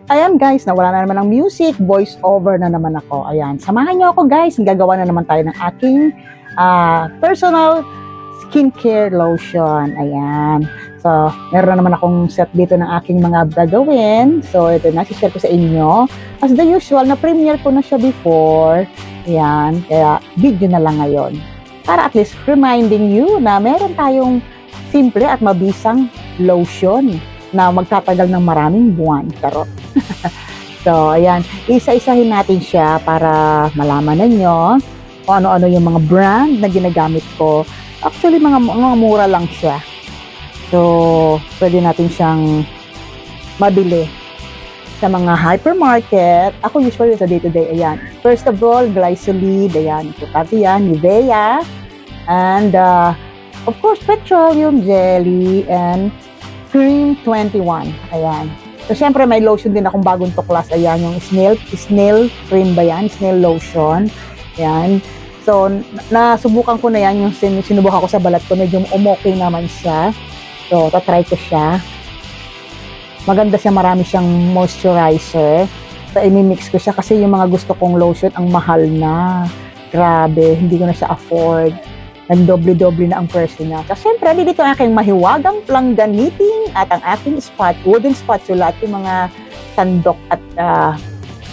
Ayan guys, nawala na naman ng music, voice over na naman ako. Ayan, samahan niyo ako guys, gagawa na naman tayo ng aking personal skincare lotion. Ayan. So, meron na naman akong set dito ng aking mga gagawin. So, ito na, share ko sa inyo. As the usual, na-premiere ko na siya before. Ayan, kaya video na lang ngayon. Para at least reminding you na meron tayong simple at mabisang lotion na magtatagal ng maraming buwan. Charot. So, ayan. Isa-isahin natin siya para malaman ninyo kung ano-ano yung mga brand na ginagamit ko. Actually, mga mura lang siya. So, pwede natin siyang mabili sa mga hypermarket. Ako usually sa day-to-day, ayan. First of all, Glysolid, ayan. Importante yan, Nivea. And, of course, petroleum jelly and Cream 21. Ayan. So, syempre, may lotion din akong bagong tuklas. Ayan, yung snail cream ba yan? Snail lotion. Ayan. So, nasubukan ko na yan. Yung sinubukan ko sa balat ko. Medyo umokay naman siya. So, tatry ko siya. Maganda siya. Marami siyang moisturizer. So, imimix ko siya kasi yung mga gusto kong lotion, ang mahal na. Grabe. Hindi ko na siya afford. Nagdoble-doble na ang presyo niya. So, syempre, dito ang aking mahiwagang planggamiting at ang aking wooden spatula at yung mga sandok at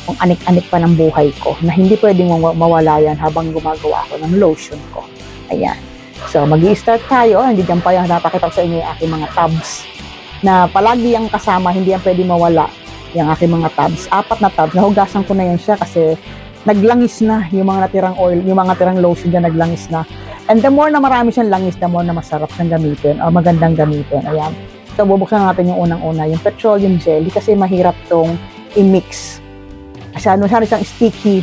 kung anik-anik pa ng buhay ko na hindi pwedeng mawala yan habang gumagawa ako ng lotion ko. Ayan. So, mag-i-start tayo. Hindi dyan pa yan. Napakita ko sa inyo yung aking mga tubs na palagi yung kasama, hindi yan pwedeng mawala yung aking mga tubs. 4 na tubs. Nahugasan ko na yan siya kasi naglangis na yung mga natirang oil, yung mga natirang lotion dyan naglangis na. And the more na marami siyang langis, the more na masarap siyang gamitin o magandang gamitin. Ayan. So, bubuksan natin yung unang-una, yung petroleum jelly kasi mahirap tong i-mix. Kasi siyang sticky.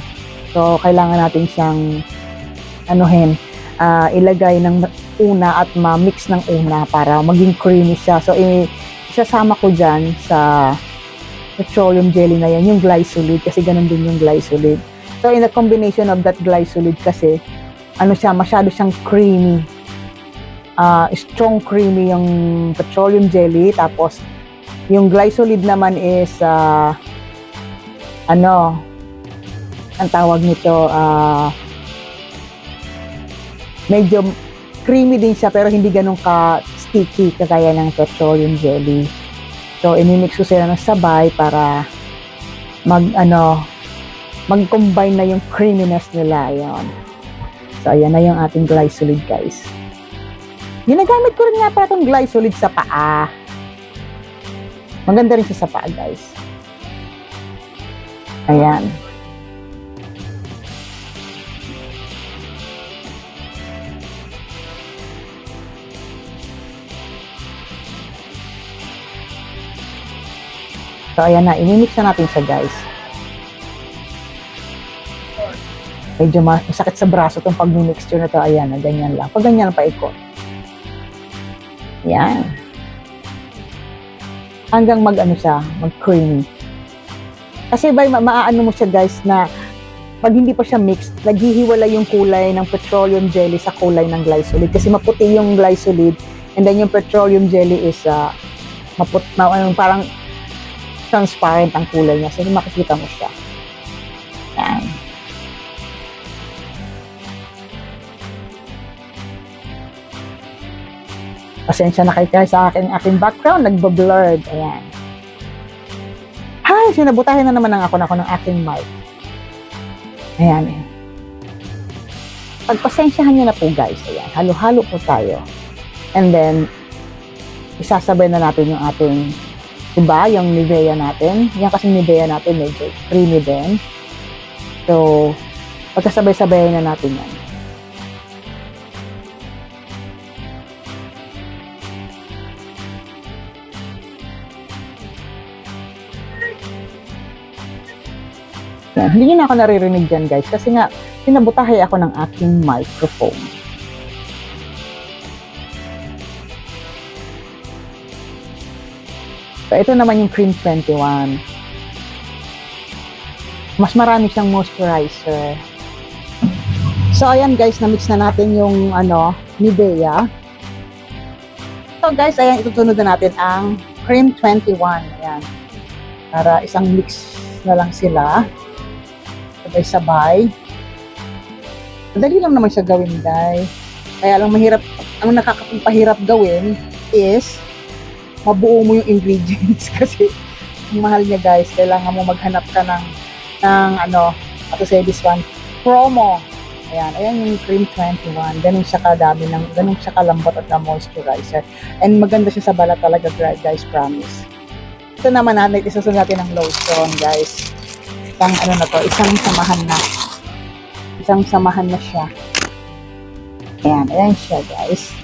So, kailangan natin siyang ilagay ng una at ma-mix ng una para maging creamy siya. So, isasama ko dyan sa petroleum jelly na yan, yung Glysolid kasi ganun din yung Glysolid. So, in the combination of that Glysolid kasi, masyado siyang creamy. Strong creamy yung petroleum jelly. Tapos, yung Glysolid naman is, ang tawag nito, medyo creamy din siya pero hindi ganun ka-sticky kagaya ng petroleum jelly. So, imimix ko sila ng sabay para mag-combine na yung creaminess nila. Ayan. So, ayan na yung ating Glysolid, guys. Ginagamit ko rin nga pala itong Glysolid sa paa. Maganda rin siya sa paa, guys. Ayan. So, ayan na. Imimix na natin siya, guys. Medyo masakit sa braso itong pag-mixture na ito. Ayan, ganyan lang. Pag ganyan lang paikot. Ayan. Hanggang mag-creamy. Kasi maaano mo siya guys na pag hindi pa siya mixed, naghihiwala yung kulay ng petroleum jelly sa kulay ng Glysolid. Kasi maputi yung Glysolid and then yung petroleum jelly is parang transparent ang kulay niya. So, makikita mo siya. Ayan. Pasensya na kayo sa aking background, nagbo-blurred. Ayan. Hay, sinabutahin na naman ako ng aking mic. Ayan. Pagpasensyahan nyo na po guys. Ayan. Halo-halo po tayo. And then, isasabay na natin yung ating, diba, yung Nivea natin. Yan kasi Nivea natin, medyo creamy din. So, pagkasabay-sabay na natin yan. Yan. Hindi nyo na ako naririnig dyan guys kasi nga pinabutahay ako ng aking microphone. So ito naman yung Cream 21. Mas marami siyang moisturizer. So ayan guys, na-mix na natin yung Nivea. So guys, ayan, itutunod na natin ang Cream 21. Ayan. Para isang mix na lang sila. Sabay-sabay. Madali lang naman siya gawin, guys. Kaya lang mahirap, ang nakakapagpahirap gawin is mabuo mo yung ingredients kasi ang mahal niya, guys. Kailangan mo maghanap ka ng ano, to say this one, promo. Ayan yung cream 21. Ganun siya kadami, ganun siya kalambot at na moisturizer. And maganda siya sa balat talaga, guys, promise. Ito naman natin, isusunod natin ng lotion, guys. Isang ano na to, isang samahan na siya. Ayan siya, guys.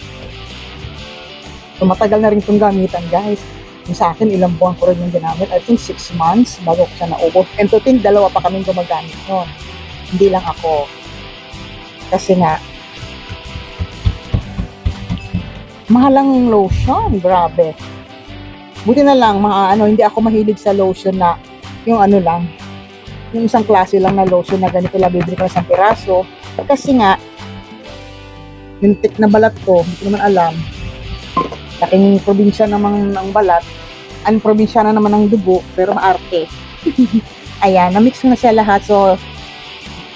So, matagal na rin itong gamitan, guys. Yung sa akin, ilang buwan ko rin yung ginamit. I think 6 months bago ko siya naubos. And to think, 2 pa kaming gumagamit nun. Hindi lang ako. Kasi nga, mahalang lotion, grabe. Buti na lang, hindi ako mahilig sa lotion na, yung ano lang, yung isang klase lang na lotion na ganito lang, bibili ko sa piraso. Kasi nga, yung thick na balat ko, hindi ko naman alam, laking probinsya naman ng balat, ang probinsya na naman ng dugo, pero maarte. Ayan, na-mix na siya lahat, so,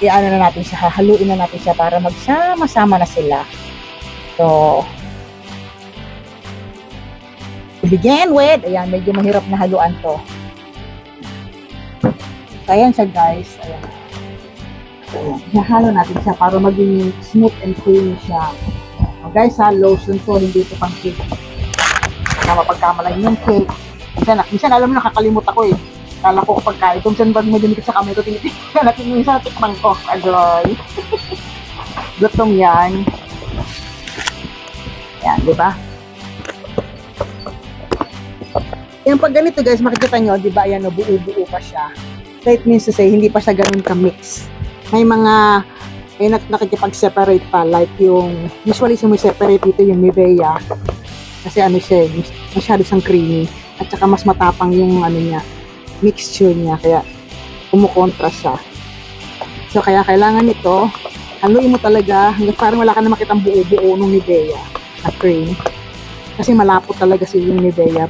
i-ano na natin siya, haluin na natin siya para magsama-sama na sila. So, to begin with, ayan, medyo mahirap na haluan to. So, ayan siya, guys. Ayan. Nahalo natin siya para maging smooth and creamy siya. So, guys, lotion to, hindi ito pang cake. Baka mapagkamalan yung cake. Minsan alam mo, nakakalimut ako eh. Kala ko kapag kain, kung saan ba mo din sa kamay ko, tinitignan natin yung isa tikman ko. Adoy. Lutong yan. Yan, di ba? Yung pag ganito, guys, makikita nyo, di ba, yan, buo-buo pa siya. So it means to say, hindi pa siya ganun ka-mix. May nakikipag-separate pa, like yung, usually sumi-separate dito yung Nivea. Kasi ano siya, masyado siyang creamy. At saka mas matapang yung ano niya, mixture niya, kaya kumukontra siya. So kaya kailangan nito, haluin mo talaga hanggang parang wala ka na makitang buo-buo ng Nivea na cream. Kasi malapot talaga si yung Nivea.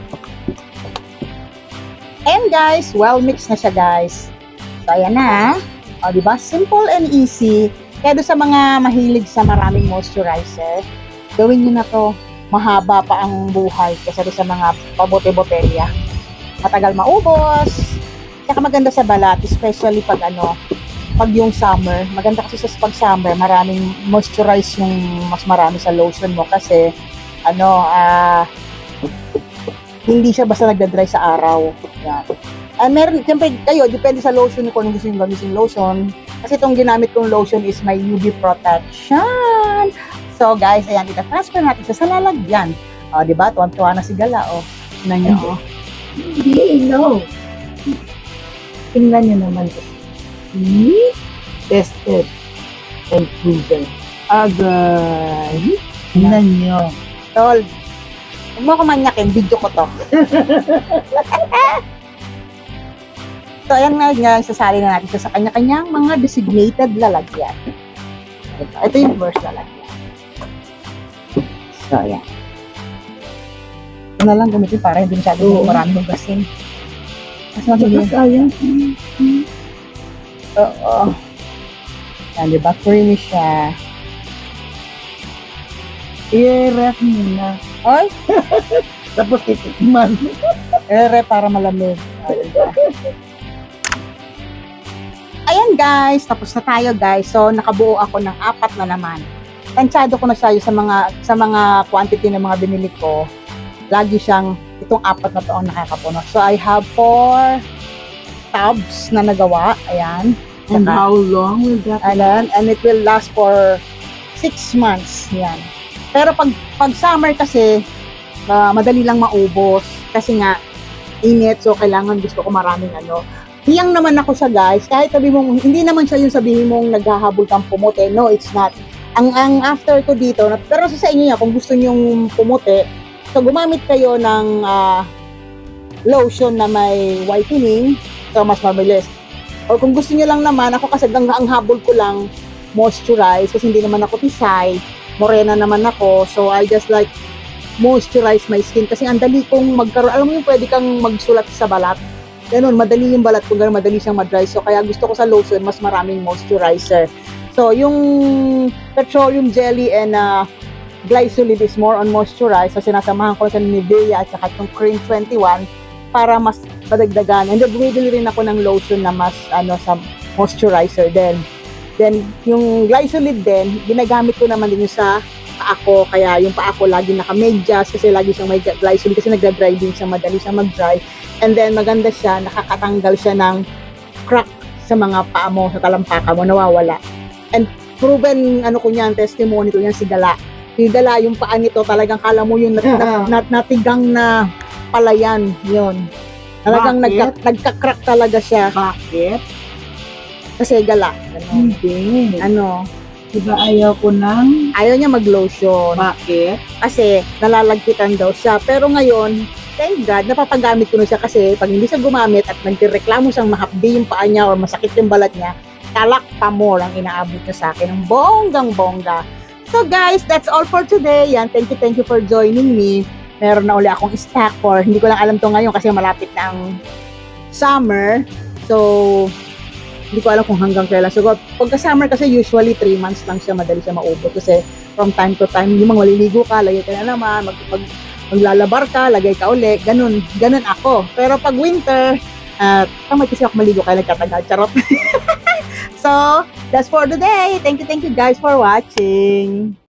And guys, well mixed na siya, guys. So ayan na. O diba? Simple and easy. Kaya doon sa mga mahilig sa maraming moisturizer, gawin nyo na to. Mahaba pa ang buhay kasi doon sa mga pabote-botelya. Matagal maubos. Saka maganda sa balat, especially pag yung summer. Maganda kasi sa pag summer, maraming moisturize yung mas marami sa lotion mo kasi hindi siya basta nagda-dry sa araw. Yan. Meron, siyempre kayo, depende sa lotion kung anong gusto yung gamitin lotion. Kasi itong ginamit kong lotion is my UV protection. So guys, ayan, ita-transfer natin sa lalagyan. O, diba? Tuwan-tuwa na si Gala, o. Tingnan nyo, o. Hindi, no. Tingnan nyo naman ito. Tested and proven. Agay. Tingnan nyo. Tol, huwag mo ako manyakin, video ko to. So, ayan nga, sasali na natin sa kanya-kanyang mga designated lalagyan. Ito yung first lalagyan. So, ayan. Ito na lang gamitin para hindi masyado marami hugasin. Mas mabilis. Ayan. Oo. Yan, diba? Creamy siya. I-ref muna. Ay! Tapos titikman. I-ref para malamig. Ayan guys, tapos na tayo guys. So, nakabuo ako ng 4 na naman. Tansyado ko na siya sa mga quantity ng mga binili ko. Lagi siyang, itong 4 na to ang nakakapuno. So, I have 4 tubs na nagawa. Ayan. And how long will that last? And it will last for 6 months. Yan. Pero pag summer kasi, madali lang maubos. Kasi nga, init. So, kailangan gusto ko maraming Hiyang naman ako sa guys. Kahit sabi mong, hindi naman siya yung sabihin mong naghahabol kang pumote. No, it's not. Ang after ko dito, pero sa inyo niya, kung gusto nyong pumote, so gumamit kayo ng lotion na may whitening, so mas mabilis. Or kung gusto niyo lang naman, ako kasi ang habol ko lang moisturize kasi hindi naman ako pisay, morena naman ako, so I just like moisturize my skin kasi ang dali kong magkaroon, alam mo yung pwede kang magsulat sa balat, ganun, madali yung balat ko, ganun, madali siyang ma-dry. So, kaya gusto ko sa lotion, mas maraming moisturizer. So, yung petroleum jelly and glycolid is more on moisturize. So, sinasamahan ko sa Nivea at saka itong Cream 21 para mas madagdagan. And then, bumibili rin ako ng lotion na mas, sa moisturizer din. Then, yung glycolid din, ginagamit ko naman din yung sa paa ko. Kaya yung paa ko lagi naka-medyas kasi lagi siyang may glycolid kasi nagda-dry din siya, madali siyang mag-dry. And then, maganda siya, nakakatanggal siya ng crack sa mga paa mo, sa talampaka mo, nawawala. And proven, ko niyan, testimony ko niyan, si Gala. Si Gala, yung paa nito, talagang kala mo yung natigang na palayan, yun. Talagang nagka-crack talaga siya. Bakit? Kasi Gala. Hindi. Diba ayaw ko ng... Ayaw niya mag-lotion. Bakit? Kasi nalalagkitan daw siya. Pero ngayon, thank God, napapagamit ko na siya kasi pag hindi siya gumamit at nagreklamo siyang mahapdi yung paa niya or masakit yung balat niya, talak pa mo lang inaabot niya sa akin ng bonggang-bongga. So guys, that's all for today. Yan, thank you for joining me. Meron na uli akong stock for, hindi ko lang alam to ngayon kasi malapit na ang summer. So, hindi ko alam kung hanggang kailan. So, pagka summer kasi usually 3 months lang siya, madali siya maubos. Kasi from time to time, yung mga maliligo ka, lagay ka na naman, maglalabar ka, lagay ka uli, ganun ako. Pero pag winter, tamad kasi ako maligo kaya nagtatagal, charot. So, that's for today. Thank you guys for watching.